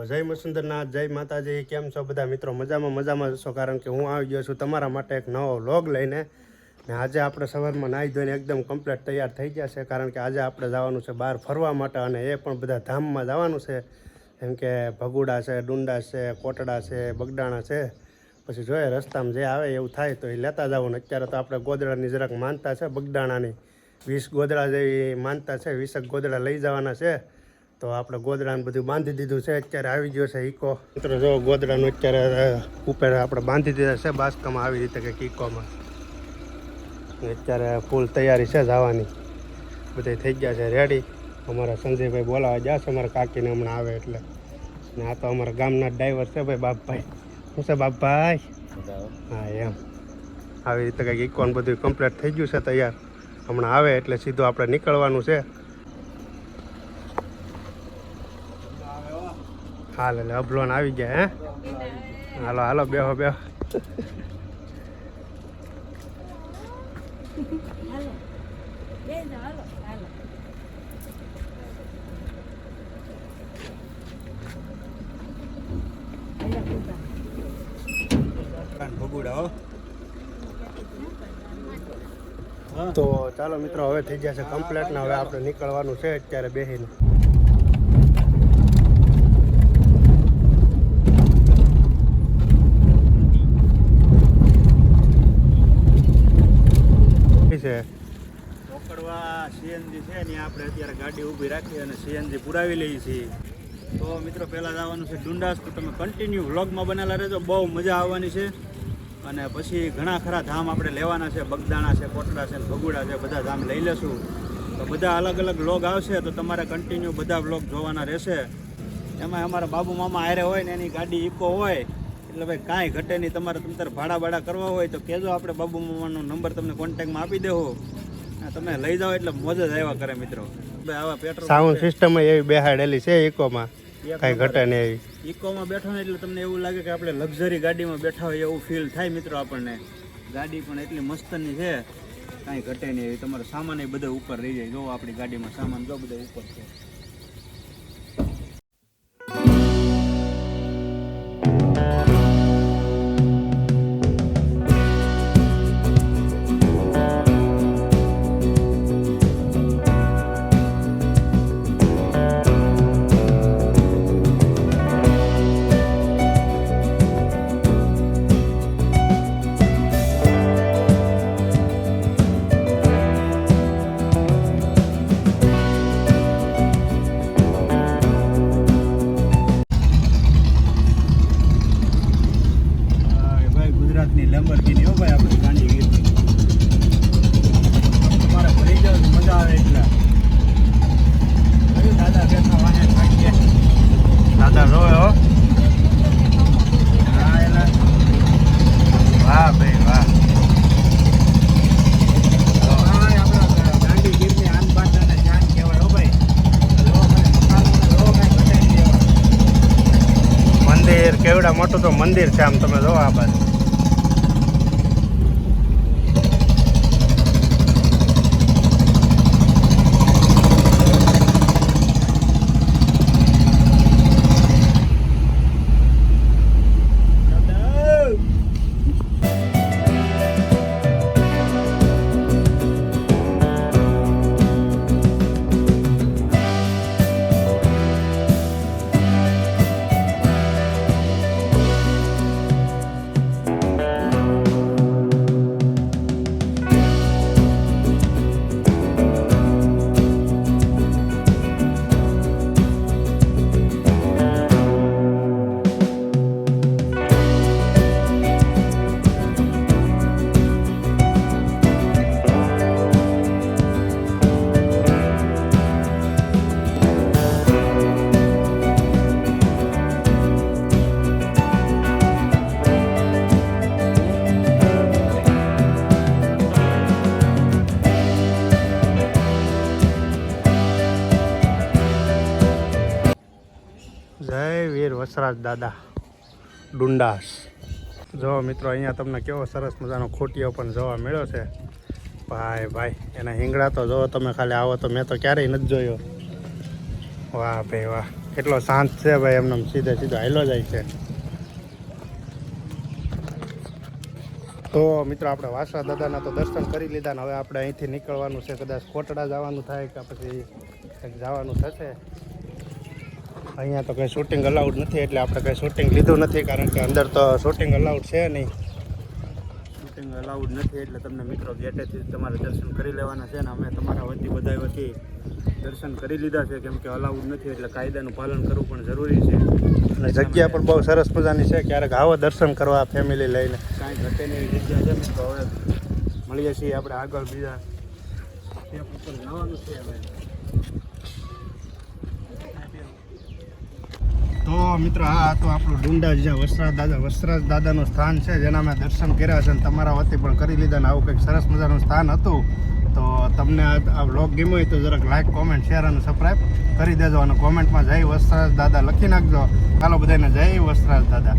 જય મસુંદરનાથ, જય માતાજી. કેમ છો બધા મિત્રો? મજામાં છો? કારણ કે હું આવી ગયો છું તમારા માટે એક નવો વ્લોગ લઈને. ને આજે આપણે સવારમાં નાહી ધોઈને એકદમ કમ્પ્લીટ તૈયાર થઈ ગયા છે, કારણ કે આજે આપણે જવાનું છે બહાર ફરવા માટે, અને એ પણ બધા ધામમાં જવાનું છે. જેમ કે ભગુડા છે, ડુંડા છે, કોટડા છે, બગડાણા છે. પછી જોઈએ રસ્તામાં જે આવે એવું થાય તો એ લેતા જવાનું. અત્યારે તો આપણે ગોદડાની જરાક માનતા છે, બગડાણાની 20 ગોદડા જેવી માનતા છે, 20 ગોદડા લઈ જવાના છે. તો આપણે ગોદડાને બધું બાંધી દીધું છે. અત્યારે આવી ગયો છે ઈકો. મિત્રો જો ગોદડાનું અત્યારે ઉપર આપણે બાંધી દીધા છે બાસકામાં, આવી રીતે કંઈક ઈકોમાં. અત્યારે ફૂલ તૈયારી છે જવાની, બધે થઈ ગયા છે રેડી. અમારા સંજયભાઈ બોલાવા ગયા છે અમારા કાકીને હમણાં આવે એટલે. ને આ તો અમારા ગામના ડ્રાઈવર છે ભાઈ, બાપભાઈ. શું છે બાપભાઈ? હા એમ આવી રીતે કંઈક ઈકોન બધું કમ્પ્લીટ થઈ ગયું છે તૈયાર. હમણાં આવે એટલે સીધું આપણે નીકળવાનું છે. હાલ એટલે અભલોન આવી ગયા. હાલો હાલો, બેહો બેહો. તો ચાલો મિત્રો, હવે થઈ ગયા છે કમ્પ્લીટ ને હવે આપણે નીકળવાનું છે અત્યારે બેહીને. રોકડવા સીએનજી છે ને આપણે અત્યારે ગાડી ઊભી રાખી અને સીએનજી પુરાવી લઈએ છીએ. તો મિત્રો પહેલાં જવાનું છે ડુંડાસ, તો તમે કન્ટિન્યુ વ્લોગમાં બનેલા રહેજો, બહુ મજા આવવાની છે. અને પછી ઘણા ખરા ધામ આપણે લેવાના છે, બગદાણા છે, કોટડા છે, ભગુડા છે, બધા ધામ લઈ લેશું. તો બધા અલગ અલગ વ્લોગ આવશે, તો તમારે કન્ટિન્યુ બધા વ્લોગ જોવાના રહેશે. એમાં અમારા બાબુ મામા હારે હોય ને એની ગાડી ઈકો હોય એટલે ભાઈ કાંઈ ઘટે નહીં. તમારે ભાડા કરવા હોય તો કહેજો, આપણે બાબુ મામાનો નંબર તમને કોન્ટેક્ટમાં આપી દેવો. તમે લઈ જાઓ એટલે મોજ જ આવ્યા કરે મિત્રો. આવા પેટ્રોલ સાઉન્ડ સિસ્ટમ એવી બેહાડેલી છે ઈકોમાં, કાંઈ ઘટે નહીં એવી. ઈકોમાં બેઠો ને એટલે તમને એવું લાગે કે આપણે લક્ઝરી ગાડીમાં બેઠા હોય એવું ફીલ થાય મિત્રો આપણને. ગાડી પણ એટલી મસ્તની છે, કાંઈ ઘટે નહીં એવી. તમારો સામાન એ બધો ઉપર રહી જાય. જો આપણી ગાડીમાં સામાન જો બધો ઉપર છે. લેમ્બોર્ગિની હો ભાઈ, આપણે ગાડી ગીર તમારે ભરી જાવ મજા આવે એટલે. દાદા બેઠા વાહે ભાઈ, દાદા જોવે હો. હા એલા વાહ ભાઈ વાહ. આપણા ગાંડી ગીરની આન બાંધાને જાન કહેવાય હો ભાઈ. મંદિર કેવડા મોટું તો મંદિર છે આમ, તમે જો આ બાજુ. જય વીર વસરાજ દાદા ડુંડાસ. જો મિત્રો અહીંયા તમને કેવો સરસ મજાનો ખોટિયો પણ જોવા મળ્યો છે. ભાઈ ભાઈ એના હિંગડા તો જો તમે ખાલી આવો તો મેં તો ક્યારેય નથી જોયો. વાહ ભાઈ વાહ, કેટલો શાંત છે ભાઈ, એમને સીધે સીધો હાલો જાય છે. તો મિત્રો આપણે વાસા દાદાના તો દર્શન કરી લીધા ને હવે આપણે અહીંથી નીકળવાનું છે. કદાચ કોટડા જવાનું થાય કે પછી કંઈક જવાનું થશે. અહીંયા તો કંઈ શૂટિંગ અલાઉડ નથી એટલે આપણે કંઈ શૂટિંગ લીધું નથી, કારણ કે અંદર તો શૂટિંગ અલાઉડ છે નહીં. શૂટિંગ અલાઉડ નથી એટલે તમને મિત્રો ગેટેથી તમારે દર્શન કરી લેવાના છે ને અમે તમારા વતી બધા વતી દર્શન કરી લીધા છે, કેમ કે અલાઉડ નથી એટલે કાયદાનું પાલન કરવું પણ જરૂરી છે. અને જગ્યા પણ બહુ સરસ મજાની છે, ક્યારેક આવો દર્શન કરવા ફેમિલી લઈને. કાંઈ ઘટે નહીં એવી જગ્યા છે મિત્રો. હવે મળીએ છીએ આપણે આગળ બીજા સ્ટેપ ઉપર જવાનું છે હવે. તો મિત્રો આ તો આપણું ડુંડા જ્યાં વસરાજ દાદાનું સ્થાન છે, જેના મેં દર્શન કર્યા છે અને તમારા વતી પણ કરી લીધા. ને આવું કંઈક સરસ મજાનું સ્થાન હતું. તો તમને આ વ્લોગ ગમ્યો હોય તો જરાક લાઈક, કોમેન્ટ, શેર અને સબસ્ક્રાઈબ કરી દેજો અને કોમેન્ટમાં જય વસરાજ દાદા લખી નાખજો. ચાલો બધાને જય વસરાજ દાદા.